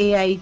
AI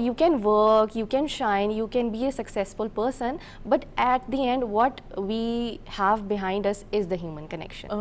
you can work, you can shine, you can be a successful person, but at the end what we have behind us is the human connection.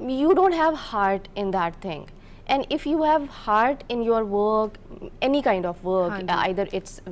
you don't have heart in that thing. And if you have heart in your work, any kind of work, either it's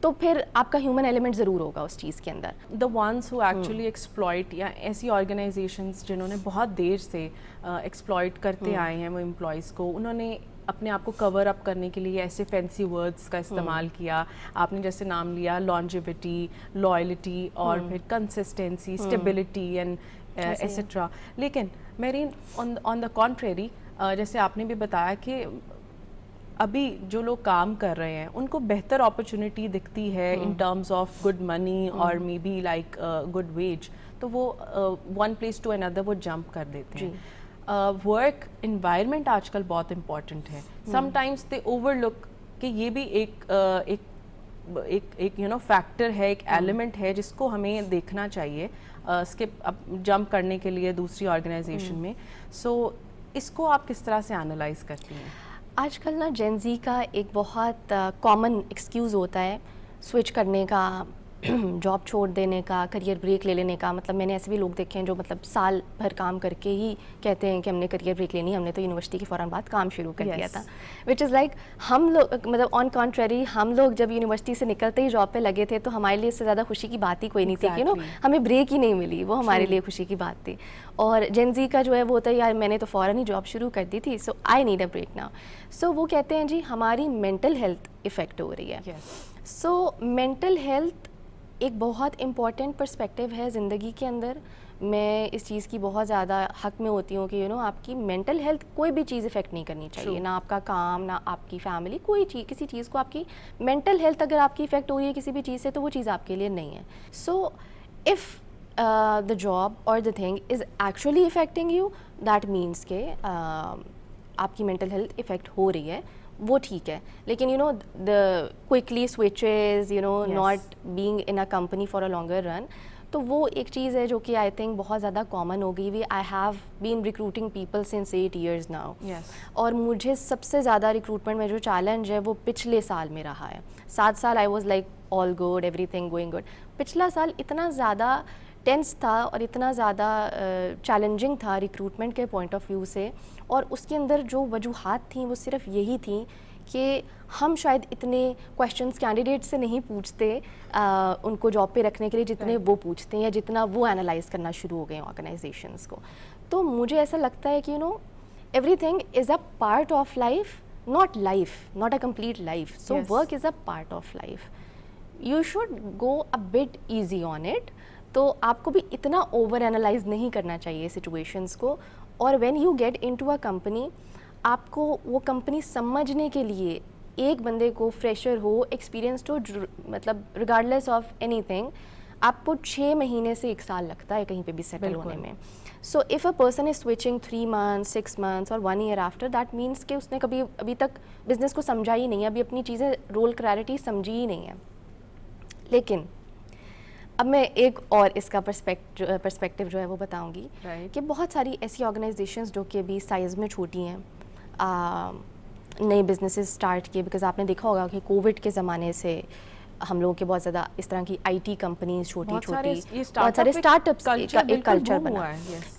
تو پھر آپ کا human element ضرور ہوگا اس چیز کے اندر. The ones who actually exploit, یا ایسی آرگنائزیشنس جنہوں نے بہت دیر سے ایکسپلائٹ کرتے آئے ہیں وہ امپلائیز کو, انہوں نے اپنے آپ کو کور اپ کرنے کے لیے ایسے فینسی ورڈس کا استعمال کیا. آپ نے جیسے نام لیا لانجیوٹی, لائلٹی, اور پھر کنسسٹنسی, اسٹیبلٹی اینڈ ایٹسٹرا. لیکن میرین آن دا کانٹریری, جیسے آپ نے بھی بتایا کہ ابھی جو لوگ کام کر رہے ہیں ان کو بہتر اپرچونٹی دکھتی ہے in terms of good money اور may be like good wage, تو وہ ون پلیس ٹو اندر وہ جمپ کر دیتے ہیں. ورک انوائرمنٹ آج کل بہت امپورٹنٹ ہے. Some times they over look کہ یہ بھی ایک یو نو فیکٹر ہے, ایک ایلیمنٹ ہے جس کو ہمیں دیکھنا چاہیے اسکپ جمپ کرنے کے لیے دوسری آرگنائزیشن میں. سو اس کو آپ کس طرح سے انالائز کرتی ہیں؟ آج کل نا جین زی کا ایک بہت کامن ایکسکیوز ہوتا ہے سوئچ کرنے کا, جاب چھوڑ دینے کا, کریئر بریک لے لینے کا. مطلب میں نے ایسے بھی لوگ دیکھے ہیں جو مطلب سال بھر کام کر کے ہی کہتے ہیں کہ ہم نے کریئر بریک لینی, ہم نے تو یونیورسٹی کے فوراً بعد کام شروع کر دیا تھا. وچ از لائک ہم لوگ مطلب آن کانٹریری ہم لوگ جب یونیورسٹی سے نکلتے ہی جاب پہ لگے تھے تو ہمارے لیے اس سے زیادہ خوشی کی بات ہی کوئی نہیں تھی کہ ہمیں بریک ہی نہیں ملی, وہ ہمارے لیے خوشی کی بات تھی. اور جین زی کا جو ہے وہ ہوتا ہے یار میں نے تو فوراً ہی جاب شروع کر دی تھی, so I need a break now. So وہ کہتے ہیں جی ہماری مینٹل ہیلتھ افیکٹ ہو رہی ہے. سو مینٹل ہیلتھ ایک بہت امپورٹنٹ پرسپیکٹیو ہے زندگی کے اندر. میں اس چیز کی بہت زیادہ حق میں ہوتی ہوں کہ یو نو آپ کی مینٹل ہیلتھ کوئی بھی چیز افیکٹ نہیں کرنی چاہیے, نہ آپ کا کام, نہ آپ کی فیملی, کوئی چیز, کسی چیز کو آپ کی مینٹل ہیلتھ اگر آپ کی افیکٹ ہو رہی ہے کسی بھی چیز سے تو وہ چیز آپ کے لیے نہیں ہے. So if the job or the thing is actually affecting you, that means کہ آپ کی mental health affect ہو رہی ہے, وہ ٹھیک ہے. لیکن you know the quickly switches, you know, not being in a company for a longer run, تو وہ ایک چیز ہے جو کہ آئی تھنک بہت زیادہ کامن ہو گئی. I have been recruiting people since 8 years now, اور مجھے سب سے زیادہ ریکروٹمنٹ میں جو چیلنج ہے وہ پچھلے سال میں رہا ہے. 7 سال I was like all good, every thing going good. پچھلا سال اتنا زیادہ ٹینس تھا اور اتنا زیادہ چیلنجنگ تھا ریکروٹمنٹ کے پوائنٹ آف ویو سے, اور اس کے اندر جو وجوہات تھیں وہ صرف یہی تھیں کہ ہم شاید اتنے کویشچنس کینڈیڈیٹ سے نہیں پوچھتے ان کو جاب پہ رکھنے کے لیے جتنے وہ پوچھتے ہیں, یا جتنا وہ انالائز کرنا شروع ہو گئے ہیں آرگنائزیشنس کو. تو مجھے ایسا لگتا ہے کہ you know everything is a part of life, not life, not a complete life. So work is a part of life. You should go a bit easy on it. تو آپ کو بھی اتنا اوور انالائز نہیں کرنا چاہیے situations کو. اور when you get into a company, آپ کو وہ کمپنی سمجھنے کے لیے ایک بندے کو, فریشر ہو, ایکسپیرینسڈ ہو, مطلب ریگارڈلیس آف اینی تھنگ, آپ کو 6 مہینے سے 1 سال لگتا ہے کہیں پہ بھی سیٹل ہونے میں. So if a person is switching 3 months, 6 months اور 1 year آفٹر, دیٹ مینس کہ اس نے کبھی ابھی تک بزنس کو سمجھا ہی نہیں ہے, ابھی اپنی چیزیں رول کلیئرٹی سمجھی ہی نہیں ہے. لیکن اب میں ایک اور اس کا پرسپیکٹیو جو ہے وہ بتاؤں گی کہ بہت ساری ایسی آرگنائزیشنز جو کہ ابھی سائز میں چھوٹی ہیں, نئے بزنسز اسٹارٹ کیے, بیکاز آپ نے دیکھا ہوگا کہ کووڈ کے زمانے سے ہم لوگوں کے بہت زیادہ اس طرح کی آئی ٹی کمپنیز چھوٹی چھوٹی, بہت سارے اسٹارٹ اپس کا ایک کلچر بنا.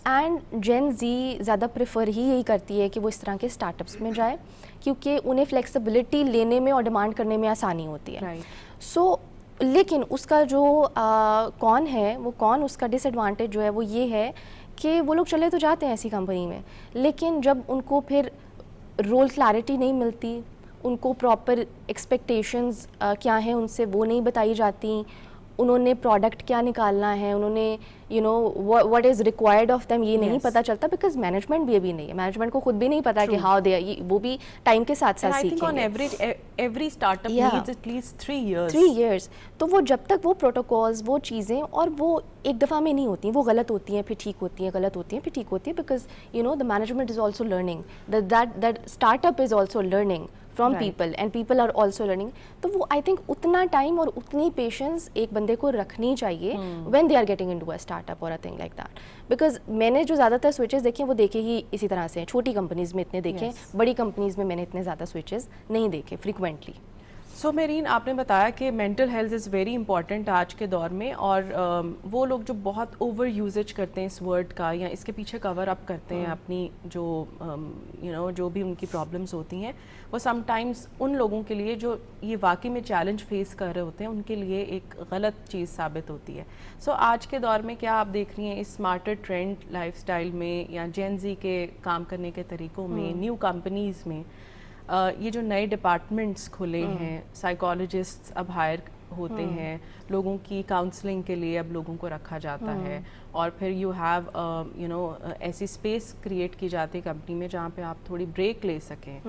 اینڈ جین زی زیادہ پریفر ہی یہی کرتی ہے کہ وہ اس طرح کے اسٹارٹ اپس میں جائے, کیونکہ انہیں فلیکسیبلٹی لینے میں اور ڈیمانڈ کرنے میں آسانی ہوتی ہے. سو لیکن اس کا جو کون ہے, وہ کون, اس کا ڈس ایڈوانٹیج جو ہے وہ یہ ہے کہ وہ لوگ چلے تو جاتے ہیں ایسی کمپنی میں, لیکن جب ان کو پھر رول کلیئرٹی نہیں ملتی, ان کو پراپر ایکسپیکٹیشنز کیا ہیں ان سے وہ نہیں بتائی جاتی, انہوں نے پروڈکٹ کیا نکالنا ہے, انہوں نے you know what is required of them یہ نہیں پتہ چلتا, بیکاز مینجمنٹ بھی ابھی نہیں ہے, مینجمنٹ کو خود بھی نہیں پتا کہ ہاؤ دے, وہ بھی ٹائم کے ساتھ ساتھ سیکھیں گے. Every startup needs at least 3 years. تو وہ جب تک وہ پروٹوکولز, وہ چیزیں, اور وہ ایک دفعہ میں نہیں ہوتی, وہ غلط ہوتی ہیں پھر ٹھیک ہوتی ہیں, غلط ہوتی ہیں پھر ٹھیک ہوتی ہیں, because you know the management is also learning, that startup is also learning from people, and people are also learning. تو وہ آئی تھنک اتنا ٹائم اور اتنی پیشنس ایک بندے کو رکھنی چاہیے when they are getting into a startup اور a thing like that. Because میں نے جو زیادہ تر سوئچز دیکھے وہ دیکھے ہی اسی طرح سے, چھوٹی کمپنیز میں اتنے دیکھے, بڑی کمپنیز میں میں نے اتنے زیادہ سوئچز نہیں دیکھے فریکوینٹلی. سو میرین آپ نے بتایا کہ mental health is very important آج کے دور میں, اور وہ لوگ جو بہت اوور یوزیج کرتے ہیں اس ورڈ کا یا اس کے پیچھے کور اپ کرتے ہیں اپنی جو جو بھی ان کی پرابلمس ہوتی ہیں, وہ سم ٹائمز ان لوگوں کے لیے جو یہ واقعی میں چیلنج فیس کر رہے ہوتے ہیں ان کے لیے ایک غلط چیز ثابت ہوتی ہے. سو آج کے دور میں کیا آپ دیکھ رہی ہیں اس اسمارٹر ٹرینڈ لائف اسٹائل میں یا جین زی کے کام کرنے کے طریقوں میں, نیو کمپنیز میں, یہ جو نئے ڈپارٹمنٹس کھلے ہیں, سائیکالوجسٹ اب ہائر ہوتے ہیں, لوگوں کی کاؤنسلنگ کے لیے اب لوگوں کو رکھا جاتا ہے, اور پھر یو ہیو ایسی اسپیس کریٹ کی جاتی ہے کمپنی میں جہاں پہ آپ تھوڑی بریک لے سکیں,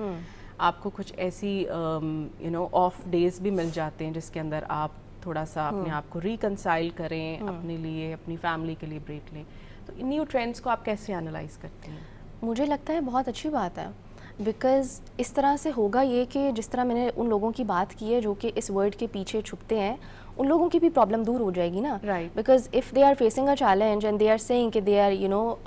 آپ کو کچھ ایسی آف ڈیز بھی مل جاتے ہیں جس کے اندر آپ تھوڑا سا اپنے آپ کو ریکنسائل کریں, اپنے لیے, اپنی فیملی کے لیے بریک لیں. تو ان نیو ٹرینڈس کو آپ کیسے انالائز کرتے ہیں؟ مجھے لگتا ہے بہت اچھی بات ہے, بیکاز اس طرح سے ہوگا یہ کہ جس طرح میں نے ان لوگوں کی بات کی ہے جو کہ اس ورڈ کے پیچھے چھپتے ہیں, ان لوگوں کی بھی پرابلم دور ہو جائے گی نا. Because if they are facing a challenge and they are seeing کہ they are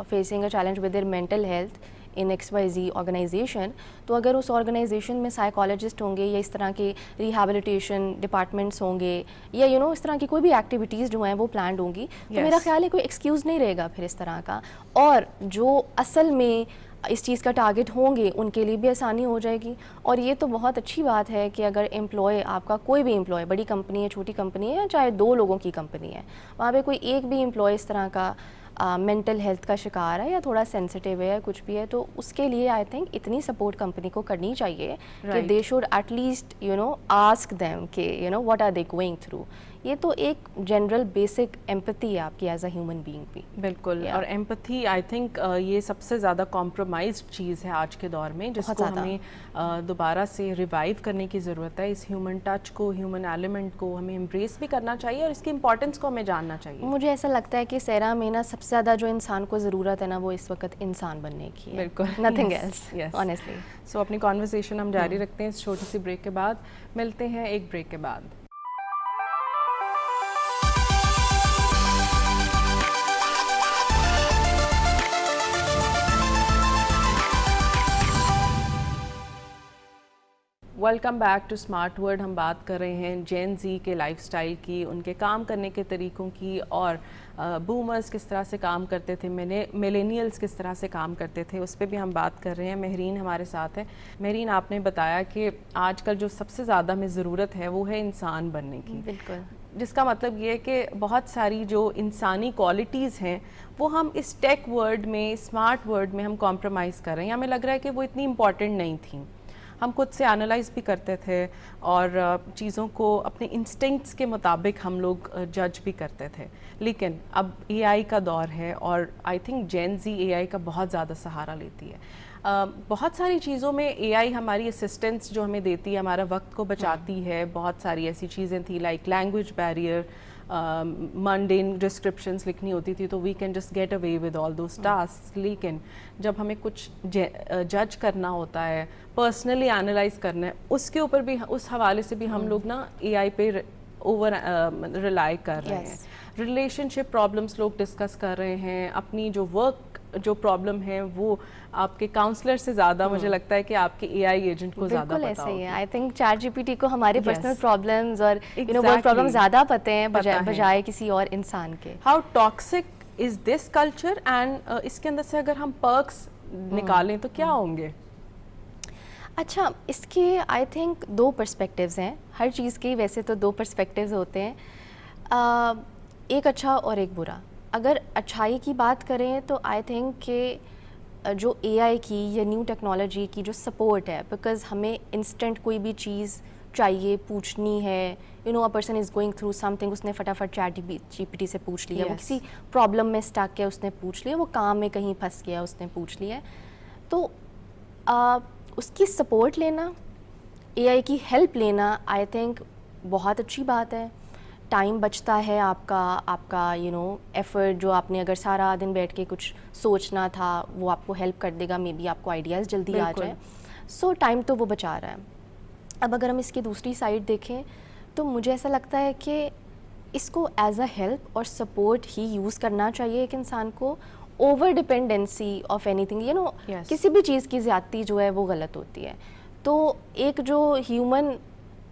facing a challenge with their mental health in XYZ organization, تو اگر اس آرگنائزیشن میں سائیکالوجسٹ ہوں گے یا اس طرح کے ریہیبلیٹیشن ڈپارٹمنٹس ہوں گے یا اس طرح کی کوئی بھی ایکٹیویٹیز جو ہیں وہ پلانڈ ہوں گی, تو میرا خیال ہے کوئی ایکسکیوز نہیں رہے گا پھر اس طرح کا, اور جو اصل میں اس چیز کا ٹارگٹ ہوں گے ان کے لیے بھی آسانی ہو جائے گی. اور یہ تو بہت اچھی بات ہے کہ اگر امپلائی آپ کا کوئی بھی امپلائی, بڑی کمپنی ہے, چھوٹی کمپنی ہے, یا چاہے 2 لوگوں کی کمپنی ہے, وہاں پہ کوئی ایک بھی امپلائی اس طرح کا مینٹل ہیلتھ کا شکار ہے یا تھوڑا سینسٹیو ہے یا کچھ بھی ہے, تو اس کے لیے آئی تھنک اتنی سپورٹ کمپنی کو کرنی چاہیے کہ they should at least ask them کہ what are they going through. یہ تو ایک جنرل بیسک ایمپتھی ہے آپ کی ایز اے ہیومن بینگ بھی. بالکل, اور ایمپتھی آئی تھنک یہ سب سے زیادہ کمپرومائزڈ چیز ہے آج کے دور میں, جس کو ہمیں دوبارہ سے ریوائیو کرنے کی ضرورت ہے. اس ہیومن ٹچ کو, ہیومن ایلیمنٹ کو ہمیں امبریس بھی کرنا چاہیے اور اس کی امپورٹنس کو ہمیں جاننا چاہیے. مجھے ایسا لگتا ہے کہ سیرا میں نا سب سے زیادہ جو انسان کو ضرورت ہے نا وہ اس وقت انسان بننے کی ہے. بالکل, نتھنگ ایلس آنیسٹلی. سو اپنی کانورسیشن ہم جاری رکھتے ہیں اس چھوٹی سی بریک کے بعد. ملتے ہیں ایک بریک کے بعد. Welcome back to smart world. ہم بات کر رہے ہیں جین زی کے لائف سٹائل کی, ان کے کام کرنے کے طریقوں کی, اور بومرز کس طرح سے کام کرتے تھے, میلینیلز کس طرح سے کام کرتے تھے, اس پہ بھی ہم بات کر رہے ہیں. مہرین ہمارے ساتھ ہے. مہرین, آپ نے بتایا کہ آج کل جو سب سے زیادہ ہمیں ضرورت ہے وہ ہے انسان بننے کی. بالکل, جس کا مطلب یہ ہے کہ بہت ساری جو انسانی کوالٹیز ہیں وہ ہم اس ٹیک ورڈ میں, اسمارٹ ورڈ میں ہم کمپرومائز کر رہے ہیں. ہمیں لگ رہا ہے کہ وہ اتنی امپورٹنٹ نہیں تھیں. ہم خود سے انالائز بھی کرتے تھے اور چیزوں کو اپنے انسٹنکٹس کے مطابق ہم لوگ جج بھی کرتے تھے. لیکن اب اے آئی کا دور ہے اور آئی تھنک جین زی اے آئی کا بہت زیادہ سہارا لیتی ہے. بہت ساری چیزوں میں اے آئی ہماری اسسٹنس جو ہمیں دیتی ہے, ہمارا وقت کو بچاتی ہے. بہت ساری ایسی چیزیں تھیں like language barrier, mundane descriptions لکھنی ہوتی تھی تو we can just get away with all those task. لیکن جب ہمیں کچھ جج کرنا ہوتا ہے, پرسنلی انالائز کرنا ہے, اس کے اوپر بھی, اس حوالے سے بھی ہم لوگ نا اے آئی پہ اوور ریلائی کر رہے ہیں. ریلیشن شپ پرابلمس لوگ ڈسکس کر رہے ہیں, اپنی جو ورک جو پرابلم ہے وہ آپ کے کاؤنسلر سے زیادہ مجھے لگتا ہے کہ آپ کے اے آئی ایجنٹ کو زیادہ پتہ ہوتا ہے. I think ChatGPT کو ہمارے پرسنل پرابلمز اور ورک پرابلم زیادہ پتہ ہیں بجائے کسی اور انسان کے. How toxic is this culture, and اس کے اندر سے اگر ہم پرکس نکالیں تو کیا ہوں گے؟ اچھا, اس کے آئی تھنک 2 پرسپیکٹیوز ہیں. ہر چیز کے ویسے تو 2 پرسپیکٹیوز ہوتے ہیں, ایک اچھا اور ایک برا. اگر اچھائی کی بات کریں تو آئی تھنک کہ جو اے آئی کی یا نیو ٹیکنالوجی کی جو سپورٹ ہے, بیکاز ہمیں انسٹنٹ کوئی بھی چیز چاہیے, پوچھنی ہے, a person is going through something, اس نے فٹافٹ چیٹ جی پی ٹی سے پوچھ لیا, وہ کسی پرابلم میں اسٹک ہے اس نے پوچھ لیا, وہ کام میں کہیں پھنس گیا اس نے پوچھ لیا, تو اس کی سپورٹ لینا, اے آئی کی ہیلپ لینا آئی تھنک بہت اچھی بات ہے. ٹائم بچتا ہے آپ کا ایفرٹ جو آپ نے اگر سارا دن بیٹھ کے کچھ سوچنا تھا وہ آپ کو ہیلپ کر دے گا, مے بی آپ کو آئیڈیاز جلدی آ جائیں. سو ٹائم تو وہ بچا رہا ہے. اب اگر ہم اس کی دوسری سائڈ دیکھیں تو مجھے ایسا لگتا ہے کہ اس کو ایز اے ہیلپ اور سپورٹ ہی یوز کرنا چاہیے ایک انسان کو. Over dependency of any thing, کسی بھی چیز کی زیادتی جو ہے وہ غلط ہوتی ہے. تو ایک جو ہیومن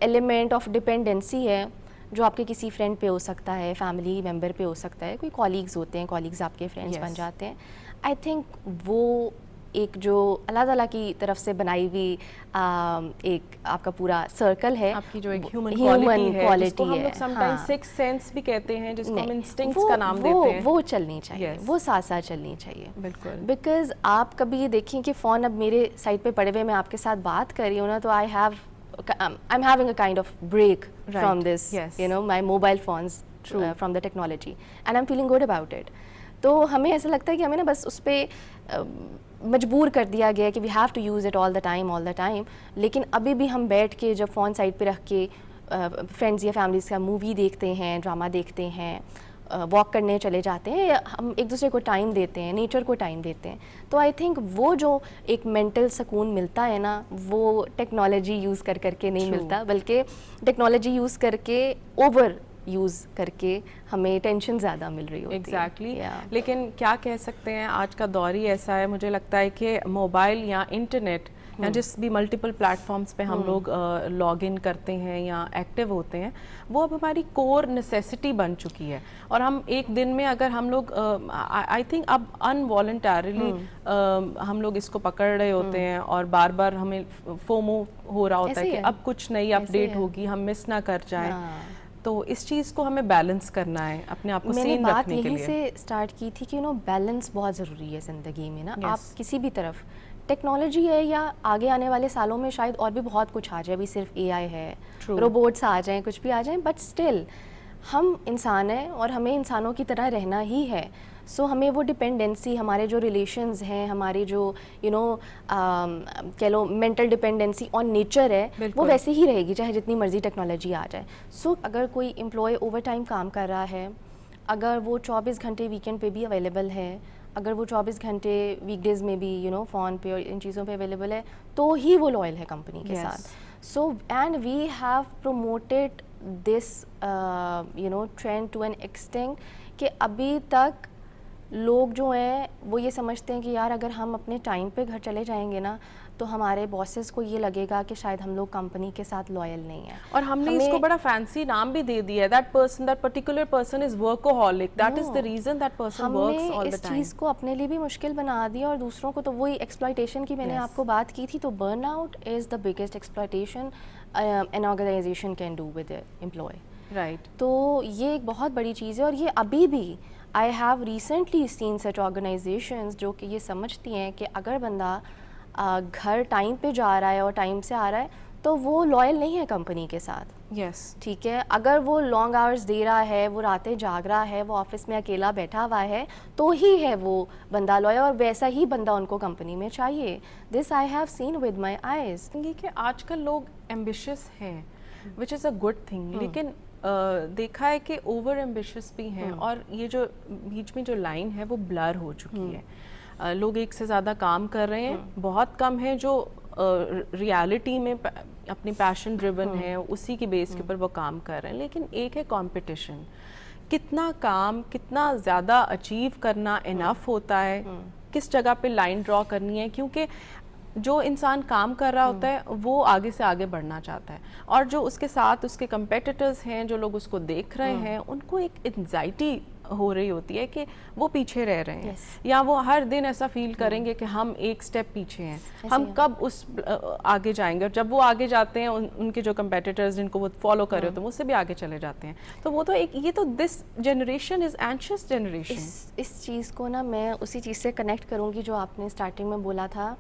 ایلیمنٹ آف ڈپینڈنسی ہے جو آپ کے کسی فرینڈ پہ ہو سکتا ہے, فیملی ممبر پہ ہو سکتا ہے, کوئی کالیگز ہوتے ہیں, کالیگز آپ کے فرینڈس بن جاتے ہیں. آئی تھنک وہ ایک جو اللہ تعالیٰ کی طرف سے بنائی ہوئی ایک آپ کا پورا سرکل ہے, آپ کی جو ایک ہیومن کوالٹی ہے, سم ٹائم سکس سینس بھی کہتے ہیں جس کو ہم انسٹنکٹس کا نام دیتے ہیں, وہ چلنی چاہیے, وہ ساتھ ساتھ چلنی چاہیے. بالکل, بیکاز آپ کبھی یہ دیکھیں کہ فون اب میرے سائڈ پہ پڑے ہوئے میں آپ کے ساتھ بات کر رہی ہوں نا, تو I'm having a kind of break from this, you know, my mobile phones, from the technology, and I'm feeling good about it. تو ہمیں ایسا لگتا ہے کہ ہمیں نا بس اس پہ مجبور کر دیا گیا کہ we have to use it all the time. لیکن ابھی بھی ہم بیٹھ کے جب فون سائڈ پہ رکھ کے فرینڈز یا فیملیز کا مووی دیکھتے ہیں, ڈرامہ دیکھتے ہیں, واک کرنے چلے جاتے ہیں, ہم ایک دوسرے کو ٹائم دیتے ہیں, نیچر کو ٹائم دیتے ہیں, تو آئی تھنک وہ جو ایک مینٹل سکون ملتا ہے نا, وہ ٹیکنالوجی یوز کر کے نہیں ملتا, بلکہ ٹیکنالوجی یوز کر کے اوور یوز کر کے ہمیں ٹینشن زیادہ مل رہی ہوتی ہے. ایگزیکٹلی. لیکن کیا کہہ سکتے ہیں, آج کا دور ہی ایسا ہے, مجھے لگتا ہے کہ موبائل یا انٹرنیٹ یا جس بھی ملٹیپل پلیٹ فارمز پہ ہم لوگ لاگ ان کرتے ہیں یا ایکٹیو ہوتے ہیں, وہ اب ہماری کور نیسیسٹی بن چکی ہے. اور ہم ایک دن میں اگر ہم لوگ آئی تھنک اب انوالنٹریلی ہم لوگ اس کو پکڑ رہے ہوتے ہیں, اور بار بار ہمیں فومو ہو رہا ہوتا ہے کہ اب کچھ نئی اپڈیٹ ہوگی, ہم مس نہ کر جائیں. تو اس چیز کو ہمیں بیلنس کرنا ہے, اپنے آپ کو سین رکھنے کے لیے. میں نے بات یہیں سے اسٹارٹ کی تھی کہ بیلنس بہت ضروری ہے زندگی میں نا. آپ کسی بھی طرف, ٹیکنالوجی ہے یا آگے آنے والے سالوں میں شاید اور بھی بہت کچھ آ جائے, ابھی صرف اے آئی ہے, روبوٹس آ جائیں, کچھ بھی آ جائیں, بٹ اسٹل ہم انسان ہیں اور ہمیں انسانوں کی طرح رہنا ہی ہے. سو ہمیں وہ ڈپینڈنسی, ہمارے جو ریلیشنز ہیں, ہماری جو کہہ لو مینٹل ڈپینڈنسی آن نیچر ہے, وہ ویسے ہی رہے گی چاہے جتنی مرضی ٹیکنالوجی آ جائے. سو اگر کوئی امپلائی اوور ٹائم کام کر رہا ہے, اگر وہ 24 گھنٹے ویکینڈ پہ بھی اویلیبل ہے, اگر وہ 24 گھنٹے ویک ڈیز میں بھی فون پہ اور ان چیزوں پہ اویلیبل ہے, تو ہی وہ لوئل ہے کمپنی کے ساتھ. So and we have promoted this trend to an extent کہ ابھی تک لوگ جو ہیں وہ یہ سمجھتے ہیں کہ یار اگر ہم اپنے ٹائم پہ گھر چلے جائیں گے نا, تو ہمارے باسز کو یہ لگے گا کہ شاید ہم لوگ کمپنی کے ساتھ لوئل نہیں ہیں. اور ہم نے اس کو بڑا فینسی نام بھی دے دیا ہے, that particular person is workaholic, that is the reason that person works all the time. ہم نے اس چیز کو اپنے لیے بھی مشکل بنا دیا اور دوسروں کو. تو وہی ایکسپلائٹیشن کی میں نے آپ کو بات کی تھی, تو burnout is the biggest exploitation an organization can do with an employee. Right. تو یہ ایک بہت بڑی چیز ہے, اور یہ ابھی بھی I have recently seen such organizations جو کہ یہ سمجھتی ہیں کہ اگر بندہ گھر ٹائم پہ جا رہا ہے اور ٹائم سے آ رہا ہے تو وہ لوئل نہیں ہے کمپنی کے ساتھ. یس, ٹھیک ہے, اگر وہ لانگ آورس دے رہا ہے, وہ راتیں جاگ رہا ہے, وہ آفس میں اکیلا بیٹھا ہوا ہے, تو ہی ہے وہ بندہ لوئل, اور ویسا ہی بندہ ان کو کمپنی میں چاہیے. This I have seen with my eyes. یہ کہ آج کل لوگ ایمبیشیس ہیں, وچ از اے گڈ تھنگ, لیکن دیکھا ہے کہ اوور ایمبیشیس بھی ہیں, اور یہ جو بیچ میں جو لائن ہے وہ بلر ہو چکی ہے. لوگ ایک سے زیادہ کام کر رہے ہیں, بہت کم ہیں جو ریالٹی میں اپنی پیشن ڈریون ہے, اسی کی بیس کے اوپر وہ کام کر رہے ہیں. لیکن ایک ہے کمپٹیشن, کتنا کام, کتنا زیادہ اچیو کرنا انف ہوتا ہے, کس جگہ پہ لائن ڈرا کرنی ہے. کیونکہ جو انسان کام کر رہا ہوتا ہے وہ آگے سے آگے بڑھنا چاہتا ہے, اور جو اس کے ساتھ اس کے کمپیٹیٹرز ہیں, جو لوگ اس کو دیکھ رہے ہیں, ان کو ایک انزائٹی ہو رہی ہوتی ہے کہ وہ پیچھے رہ رہے ہیں, یا وہ ہر دن ایسا فیل کریں گے کہ ہم ایک سٹیپ پیچھے ہیں, ہم کب اس آگے جائیں گے. اور جب وہ آگے جاتے ہیں, ان کے جو کمپیٹیٹرز جن کو وہ فالو کر رہے ہوتے ہیں, اس سے بھی آگے چلے جاتے ہیں. تو وہ تو ایک, یہ تو this generation is anxious generation. اس چیز کو نا میں اسی چیز سے کنیکٹ کروں گی جو آپ نے اسٹارٹنگ میں بولا تھا,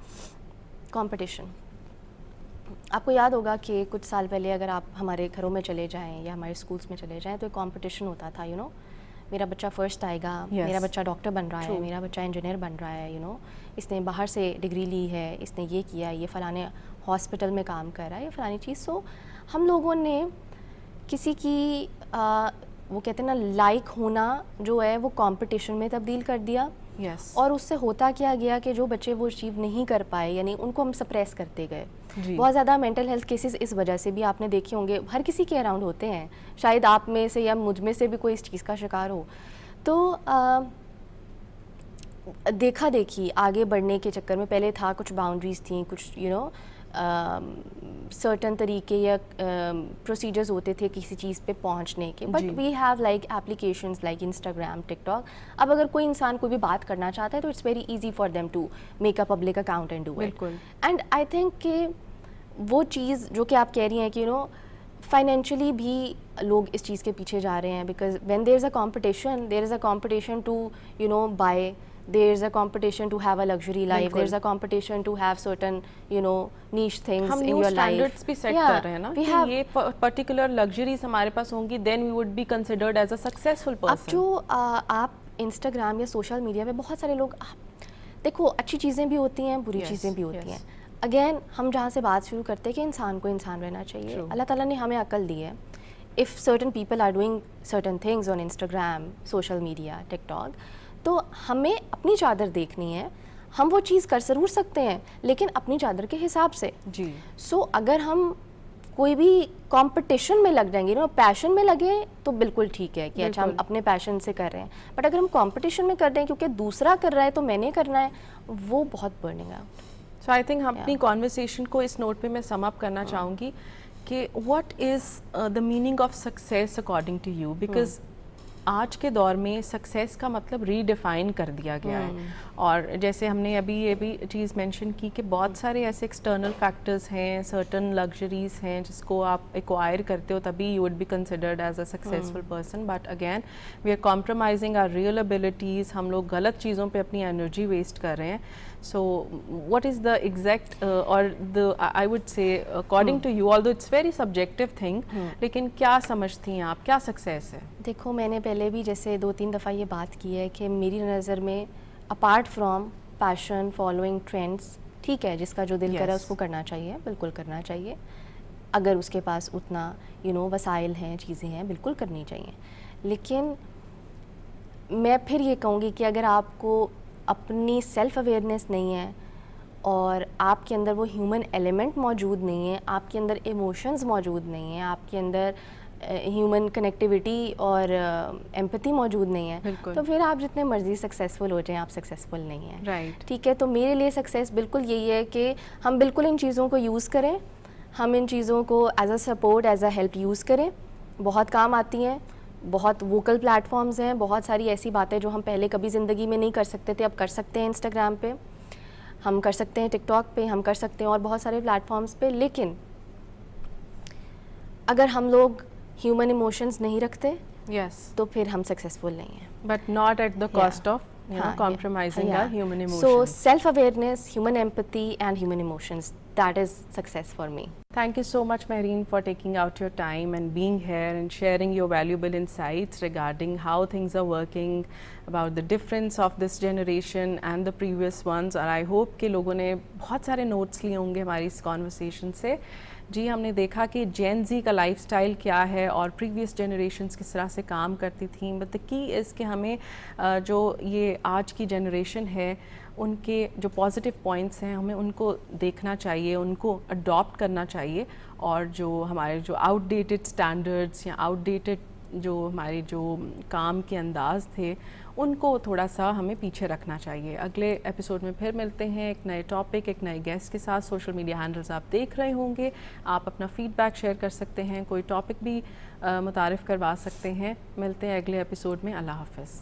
کمپٹیشن. آپ کو یاد ہوگا کہ کچھ سال پہلے اگر آپ ہمارے گھروں میں چلے جائیں یا ہمارے اسکولس میں چلے جائیں تو ایک کمپٹیشن ہوتا تھا, میرا بچہ فرسٹ آئے گا, میرا بچہ ڈاکٹر بن رہا ہے, میرا بچہ انجینئر بن رہا ہے, اس نے باہر سے ڈگری لی ہے, اس نے یہ کیا, یہ فلانے ہاسپٹل میں کام کر رہا ہے, یہ فلانی چیز. سو ہم لوگوں نے کسی کی وہ کہتے ہیں نا لائک ہونا جو ہے وہ کمپٹیشن میں تبدیل کر دیا. اور اس سے ہوتا کیا گیا کہ جو بچے وہ اچیو نہیں کر پائے, یعنی ان کو ہم سپریس کرتے گئے. بہت زیادہ مینٹل ہیلتھ کیسز اس وجہ سے بھی آپ نے دیکھے ہوں گے, ہر کسی کے اراؤنڈ ہوتے ہیں, شاید آپ میں سے یا مجھ میں سے بھی کوئی اس چیز کا شکار ہو. تو دیکھا دیکھی آگے بڑھنے کے چکر میں پہلے تھا کچھ باؤنڈریز تھیں, کچھ سرٹن طریقے یا پروسیجرز ہوتے تھے کسی چیز پہ پہنچنے کے, but we have like applications like Instagram, TikTok. اب اگر کوئی انسان کوئی بھی بات کرنا چاہتا ہے تو it's very easy for them to make a public account and do it. And I think کہ وہ چیز جو کہ آپ کہہ رہی ہیں کہ فائنینشلی بھی لوگ اس چیز کے پیچھے جا رہے ہیں, because when there is a competition to buy, there is a competition to have a luxury life, there is a competition to have certain niche things in your life. ہم نیو اسٹینڈرڈس بھی set کر رہے ہیں نا کہ یہ particular luxuries ہمارے پاس ہوں گی, then we would be considered as a successful person. اب جو آپ انسٹاگرام یا سوشل میڈیا پہ بہت سارے لوگ, دیکھو اچھی چیزیں بھی ہوتی ہیں, بری چیزیں بھی ہوتی ہیں. اگین ہم جہاں سے بات شروع کرتے ہیں کہ انسان کو انسان رہنا چاہیے, اللہ تعالیٰ نے ہمیں عقل دی ہے. if certain people are doing certain things on Instagram, social media, TikTok, تو ہمیں اپنی چادر دیکھنی ہے. ہم وہ چیز کر ضرور سکتے ہیں لیکن اپنی چادر کے حساب سے. جی سو اگر ہم کوئی بھی کمپٹیشن میں لگ جائیں گے, پیشن میں لگیں تو بالکل ٹھیک ہے کہ اچھا ہم اپنے پیشن سے کر رہے ہیں, بٹ اگر ہم کمپٹیشن میں کر رہے ہیں کیونکہ دوسرا کر رہا ہے تو میں نے کرنا ہے, وہ بہت burning out. So I think ہم اپنی کانورسیشن کو اس نوٹ پہ میں سم اپ کرنا چاہوں گی کہ what is the meaning of success according to you, because آج کے دور میں سکسیس کا مطلب ری ڈیفائن کر دیا گیا ہے. اور جیسے ہم نے ابھی یہ بھی چیز مینشن کی کہ بہت سارے ایسے ایکسٹرنل فیکٹرز ہیں, سرٹن لگژریز ہیں جس کو آپ ایکوائر کرتے ہو تبھی you would be considered as a successful person, but again we are compromising our real abilities. ہم لوگ غلط چیزوں پہ اپنی انرجی ویسٹ کر رہے ہیں. So what is the exact or the I would say according to you, although it's very subjective thing, لیکن کیا سمجھتی ہیں آپ, کیا سکسیس ہے؟ دیکھو میں نے پہلے بھی جیسے 2-3 دفعہ یہ بات کی ہے کہ میری نظر میں apart from passion, following trends, ٹھیک ہے جس کا جو دل کرے اس کو کرنا چاہیے, بالکل کرنا چاہیے. اگر اس کے پاس اتنا وسائل ہیں, چیزیں ہیں, بالکل کرنی چاہیے. لیکن میں پھر یہ کہوں گی کہ اگر آپ کو اپنی سیلف اویئرنیس نہیں ہے اور آپ کے اندر وہ ہیومن ایلیمنٹ موجود نہیں ہے, آپ کے اندر ایموشنز موجود نہیں ہیں, آپ کے اندر ہیومن کنیکٹیوٹی اور ایمپتھی موجود نہیں ہے, تو پھر آپ جتنے مرضی سکسیزفل ہو جائیں آپ سکسیزفل نہیں ہیں. رائٹ, ٹھیک ہے. تو میرے لیے سکسیس بالکل یہی ہے کہ ہم بالکل ان چیزوں کو یوز کریں, ہم ان چیزوں کو as a support, as a help use کریں. بہت کام آتی ہیں, بہت ووکل پلیٹ فارمز ہیں, بہت ساری ایسی باتیں جو ہم پہلے کبھی زندگی میں نہیں کر سکتے تھے اب کر سکتے ہیں. انسٹاگرام پہ ہم کر سکتے ہیں, ٹک ٹاک پہ ہم کر سکتے ہیں, اور بہت سارے پلیٹ فارمز پہ. لیکن اگر ہم لوگ ہیومن ایموشنز نہیں رکھتے تو پھر ہم سکسیزفل نہیں ہیں. But not at the cost of compromising our human emotions. So self-awareness, human empathy and human emotions, that is success for me. Thank you so much, Mehreen, for taking out your time and being here and sharing your valuable insights regarding how things are working, about the difference of this generation and the previous ones. اور I hope کہ لوگوں نے بہت سارے notice لیے ہوں گے ہماری اس کانورسیشن سے. جی ہم نے دیکھا کہ جین زی کا لائف سٹائل کیا ہے اور پریویس جنریشنز کس طرح سے کام کرتی تھیں, بٹ دا کی از کہ ہمیں جو یہ آج کی جنریشن ہے ان کے جو پازیٹیو پوائنٹس ہیں ہمیں ان کو دیکھنا چاہیے, ان کو اڈاپٹ کرنا چاہیے, اور جو ہمارے جو آؤٹ ڈیٹڈ اسٹینڈرڈس یا آؤٹ ڈیٹڈ جو ہمارے جو کام کے انداز تھے ان کو تھوڑا سا ہمیں پیچھے رکھنا چاہیے. اگلے ایپیسوڈ میں پھر ملتے ہیں ایک نئے ٹاپک, ایک نئے گیسٹ کے ساتھ. سوشل میڈیا ہینڈلز آپ دیکھ رہے ہوں گے, آپ اپنا فیڈ بیک شیئر کر سکتے ہیں, کوئی ٹاپک بھی متعارف کروا سکتے ہیں. ملتے ہیں اگلے ایپیسوڈ میں. اللہ حافظ.